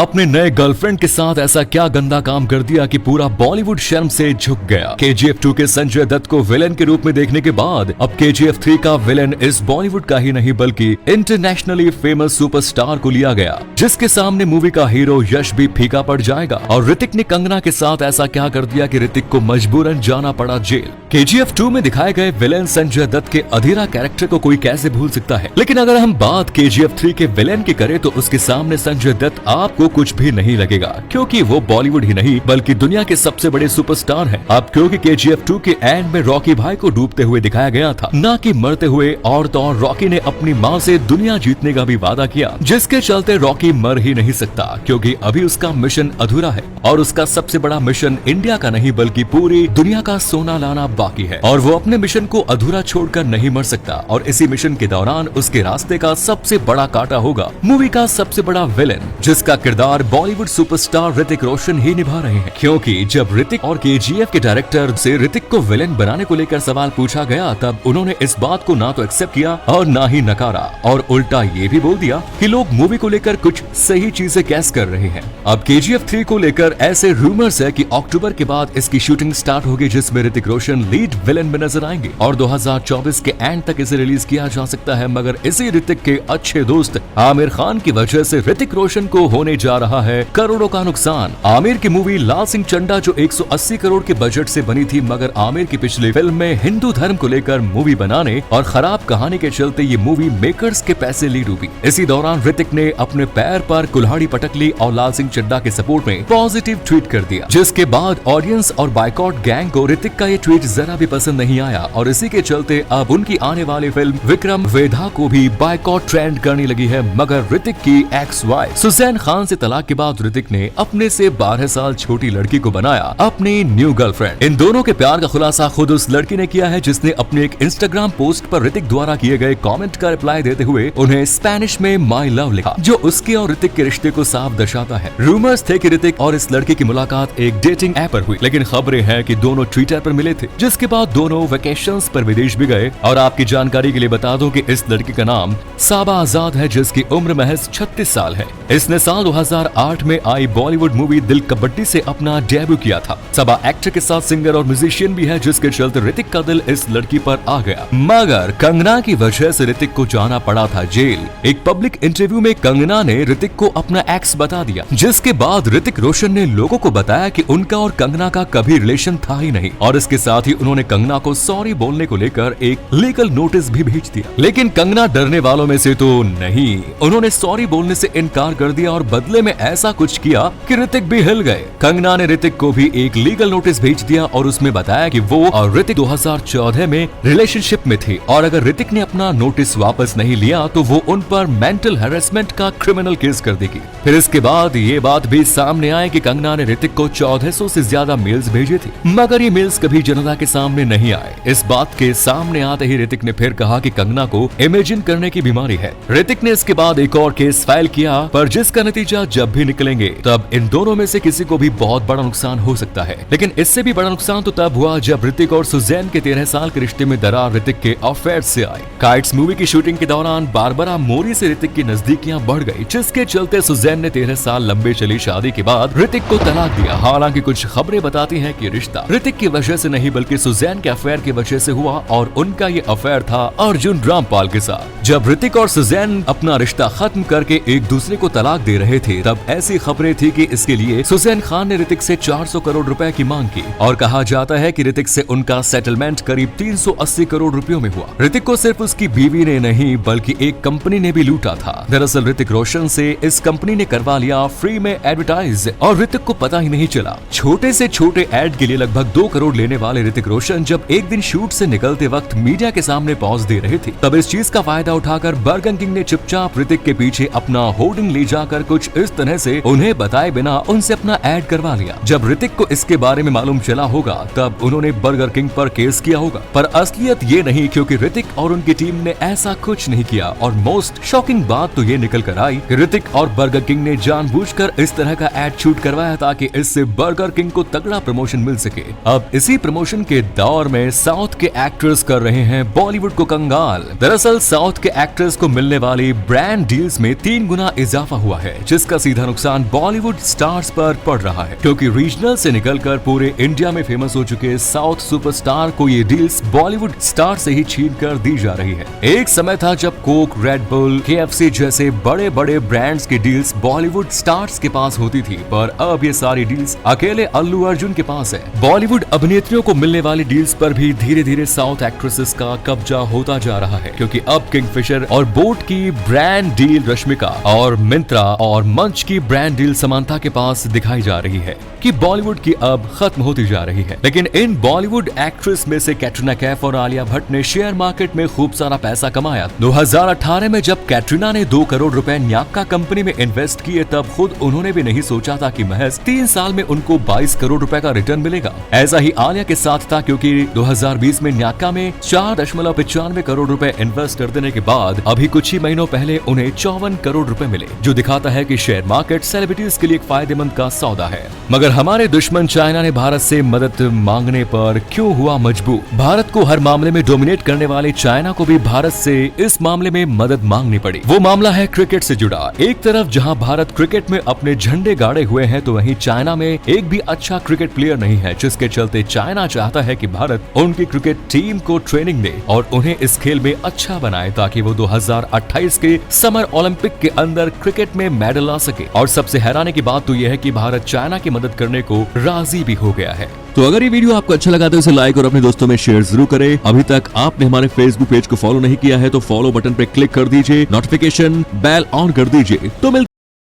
अपने नए गर्लफ्रेंड के साथ ऐसा क्या गंदा काम कर दिया कि पूरा बॉलीवुड शर्म से झुक गया। KGF 2 के संजय दत्त को विलेन के रूप में देखने के बाद अब KGF 3 का विलेन इस बॉलीवुड का ही नहीं बल्कि इंटरनेशनली फेमस सुपरस्टार को लिया गया, जिसके सामने मूवी का हीरो यश भी फीका पड़ जाएगा। और ऋतिक ने कंगना के साथ ऐसा क्या कर दिया कि ऋतिक को मजबूरन जाना पड़ा जेल। KGF 2 में दिखाए गए विलेन संजय दत्त के अधीरा कैरेक्टर को कोई कैसे भूल सकता है। लेकिन अगर हम बात KGF 3 के विलेन की करें तो उसके सामने संजय दत्त आपको कुछ भी नहीं लगेगा, क्योंकि वो बॉलीवुड ही नहीं बल्कि दुनिया के सबसे बड़े सुपरस्टार हैं। अब क्योंकि KGF 2 के एंड में रॉकी भाई को डूबते हुए दिखाया गया था, ना कि मरते हुए। और तो और रॉकी ने अपनी माँ से दुनिया जीतने का भी वादा किया, जिसके चलते रॉकी मर ही नहीं सकता, क्योंकि अभी उसका मिशन अधूरा है। और उसका सबसे बड़ा मिशन इंडिया का नहीं बल्कि पूरी दुनिया का सोना लाना बाकी है, और वो अपने मिशन को अधूरा छोड़कर नहीं मर सकता। और इसी मिशन के दौरान उसके रास्ते का सबसे बड़ा कांटा होगा मूवी का सबसे बड़ा विलेन, जिसका किरदार बॉलीवुड सुपरस्टार ऋतिक रोशन ही निभा रहे हैं। क्योंकि जब ऋतिक और KGF के डायरेक्टर से ऋतिक को विलेन बनाने को लेकर सवाल पूछा गया, तब उन्होंने इस बात को ना तो एक्सेप्ट किया और ना ही नकारा, और उल्टा ये भी बोल दिया कि लोग मूवी को लेकर कुछ सही चीजें गैस कर रहे हैं। अब KGF 3 को लेकर ऐसे रूमर्स है कि अक्टूबर के बाद इसकी शूटिंग स्टार्ट होगी, जिसमें ऋतिक रोशन लीड विलेन में नजर आएंगे, और 2024 के एंड तक इसे रिलीज किया जा सकता है। मगर इसी ऋतिक के अच्छे दोस्त आमिर खान की वजह से ऋतिक रोशन को होने जा रहा है करोड़ों का नुकसान। आमिर की मूवी लाल सिंह चड्ढा जो 180 करोड़ के बजट से बनी थी, मगर आमिर की पिछली फिल्म में हिंदू धर्म को लेकर मूवी बनाने और खराब कहानी के चलते ये मूवी मेकर्स के पैसे ली डूबी। इसी दौरान ऋतिक ने अपने पैर पर कुल्हाड़ी पटक ली और लाल सिंह चड्ढा के सपोर्ट में पॉजिटिव ट्वीट कर दिया, जिसके बाद ऑडियंस और बाइकॉट गैंग को ऋतिक का ये ट्वीट जरा भी पसंद नहीं आया, और इसी के चलते अब उनकी आने वाली फिल्म विक्रम वेधा को भी बाइकॉट ट्रेंड करने लगी है। मगर ऋतिक की एक्स वाइफ सुजैन खान से तलाक के बाद ऋतिक ने अपने से 12 साल छोटी लड़की को बनाया अपनी न्यू गर्लफ्रेंड। इन दोनों के प्यार का खुलासा खुद उस लड़की ने किया है, जिसने अपने एक इंस्टाग्राम पोस्ट पर ऋतिक द्वारा किए गए कमेंट का रिप्लाई देते हुए उन्हें स्पेनिश में माई लव लिखा, जो उसके और ऋतिक के रिश्ते को साफ दर्शाता है। रूमर्स थे कि ऋतिक और इस लड़की की मुलाकात एक डेटिंग ऐप पर हुई, लेकिन खबरें हैं कि दोनों ट्विटर पर मिले थे, जिसके बाद दोनों वेकेशंस पर विदेश भी गए। और आपकी जानकारी के लिए बता दूं कि इस लड़की का नाम साबा आजाद है, जिसकी उम्र महज 36 साल है। इसने साल 2008 में आई बॉलीवुड मूवी दिल कबड्डी से अपना डेब्यू किया था। सबा एक्टर के साथ सिंगर और म्यूजिशियन भी है, जिसके चलते ऋतिक का दिल इस लड़की पर आ गया। मगर कंगना की वजह से ऋतिक को जाना पड़ा था जेल। एक पब्लिक इंटरव्यू में कंगना ने ऋतिक को अपना एक्स बता दिया, जिसके बाद ऋतिक रोशन ने लोगों को बताया कि उनका और कंगना का कभी रिलेशन था ही नहीं, और इसके साथ ही उन्होंने कंगना को सॉरी बोलने को लेकर एक लीगल नोटिस भी भेज दिया। लेकिन कंगना डरने वालों में से तो नहीं, उन्होंने सॉरी बोलने से इनकार कर दिया और बदले में ऐसा कुछ किया कि ऋतिक भी हिल गए। कंगना ने ऋतिक को भी एक लीगल नोटिस भेज दिया और उसमें बताया कि वो और ऋतिक 2014 में रिलेशनशिप में थे, और अगर ऋतिक ने अपना नोटिस वापस नहीं लिया तो वो उन पर मेंटल हैरेसमेंट का क्रिमिनल केस कर देगी। फिर इसके बाद ये बात भी सामने आई कि कंगना ने ऋतिक को 1400 से ज्यादा मेल्स भेजे थे, मगर ये मेल्स कभी जनता के सामने नहीं आए। इस बात के सामने आते ही ऋतिक ने फिर कहा कि कंगना को इमेजिन करने की बीमारी है। ऋतिक ने इसके बाद एक और केस फाइल किया, पर जिसका नतीजा जब भी निकलेंगे तब इन दोनों में से किसी को भी बहुत बड़ा नुकसान हो सकता है। लेकिन इससे भी बड़ा नुकसान तो तब हुआ जब ऋतिक और सुजैन के 13 साल के रिश्ते में दरार ऋतिक के अफेयर से आई। काइट्स मूवी की शूटिंग के दौरान बारबरा मोरी से ऋतिक की नजदीकियां बढ़ गई, जिसके चलते सुजैन ने 13 साल लंबे चली शादी के बाद ऋतिक को तलाक दिया। हालांकि कुछ खबरें बताती हैं कि रिश्ता ऋतिक की वजह से नहीं बल्कि सुजैन के अफेयर की वजह से हुआ, और उनका ये अफेयर था अर्जुन रामपाल के साथ। जब ऋतिक और सुजैन अपना रिश्ता खत्म करके एक दूसरे को तलाक दे रहे थे, तब ऐसी खबरें थी कि इसके लिए सुजैन खान ने ऋतिक से 400 करोड़ रुपए की मांग की, और कहा जाता है कि ऋतिक से उनका सेटलमेंट करीब 380 करोड़ रुपयों में हुआ। ऋतिक को सिर्फ उसकी बीवी ने नहीं बल्कि एक कंपनी ने भी लूटा था। दरअसल ऋतिक रोशन से इस कंपनी ने करवा लिया फ्री में एडवर्टाइज, और ऋतिक को पता ही नहीं चला। छोटे से छोटे एड के लिए लगभग 2 करोड़ लेने वाले ऋतिक रोशन जब एक दिन शूट से निकलते वक्त मीडिया के सामने पॉज दे रहे थे, तब इस चीज का फायदा उठाकर बर्गर किंग ने चुपचाप ऋतिक के पीछे अपना होर्डिंग ले जाकर कुछ इस तरह से उन्हें बताए बिना उनसे अपना एड करवा लिया। जब ऋतिक को इसके बारे में मालूम चला होगा तब उन्होंने बर्गर किंग पर केस किया होगा, पर असलियत ये नहीं, क्योंकि ऋतिक और उनकी टीम ने ऐसा कुछ नहीं किया। और मोस्ट शॉकिंग बात तो ये निकल कर आई कि ऋतिक और बर्गर किंग ने जानबूझकर इस तरह का एड शूट करवाया ताकि इससे बर्गर किंग को तगड़ा प्रमोशन मिल सके। अब इसी प्रमोशन के दौर में साउथ के एक्टर्स कर रहे हैं बॉलीवुड को कंगाल। दरअसल साउथ के एक्टर्स को मिलने वाली ब्रांड डील्स में 3 गुना इजाफा हुआ है, जिसका इसका सीधा नुकसान बॉलीवुड स्टार्स पर पड़ रहा है, क्योंकि रीजनल से निकलकर पूरे इंडिया में फेमस हो चुके साउथ सुपरस्टार को ये डील्स बॉलीवुड स्टार से ही छीन कर दी जा रही है। एक समय था जब कोक, रेड बुल, KFC जैसे बड़े बड़े ब्रांड्स की डील्स बॉलीवुड स्टार्स के पास होती थी, पर अब ये सारी डील्स अकेले अल्लू अर्जुन के पास है। बॉलीवुड अभिनेत्रियों को मिलने वाली डील्स पर भी धीरे धीरे साउथ एक्ट्रेसेस का कब्जा होता जा रहा है, क्योंकि अब किंगफिशर और बोट की ब्रांड डील रश्मिका और मिंत्रा और मंच की ब्रांड डील समांथा के पास दिखाई जा रही है कि बॉलीवुड की अब खत्म होती जा रही है। लेकिन इन बॉलीवुड एक्ट्रेस में से कैटरीना कैफ और आलिया भट्ट ने शेयर मार्केट में खूब सारा पैसा कमाया। 2018 में जब कैटरीना ने 2 करोड़ रुपए न्याक्का कंपनी में इन्वेस्ट किए, तब खुद उन्होंने भी नहीं सोचा था कि महज 3 साल में उनको 22 करोड़ रुपए का रिटर्न मिलेगा। ऐसा ही आलिया के साथ था, क्योंकि 2020 में न्याक्का में 4.95 करोड़ रुपए इन्वेस्ट कर देने के बाद अभी कुछ ही महीनों पहले उन्हें 54 करोड़ रुपए मिले, जो दिखाता है कि शेयर मार्केट सेलिब्रिटीज के लिए एक फायदेमंद का सौदा है। मगर हमारे दुश्मन चाइना ने भारत से मदद मांगने पर क्यों हुआ मजबूर? भारत को हर मामले में डोमिनेट करने वाले चाइना को भी भारत से इस मामले में मदद मांगनी पड़ी। वो मामला है क्रिकेट से जुड़ा। एक तरफ जहां भारत क्रिकेट में अपने झंडे गाड़े हुए हैं, तो वहीं चाइना में एक भी अच्छा क्रिकेट प्लेयर नहीं है, जिसके चलते चाइना चाहता है कि भारत उनकी क्रिकेट टीम को ट्रेनिंग दे और उन्हें इस खेल में अच्छा बनाए, ताकि वो 2028 के समर ओलंपिक के अंदर क्रिकेट में मेडल ला सके। और सबसे हैरानी की बात तो यह है कि भारत चाइना की मदद करने को राजी भी हो गया है। तो अगर ये वीडियो आपको अच्छा लगा तो इसे लाइक और अपने दोस्तों में शेयर जरूर करें। अभी तक आपने हमारे फेसबुक पेज को फॉलो नहीं किया है तो फॉलो बटन पे क्लिक कर दीजिए, नोटिफिकेशन बेल ऑन कर दीजिए। तो मिलते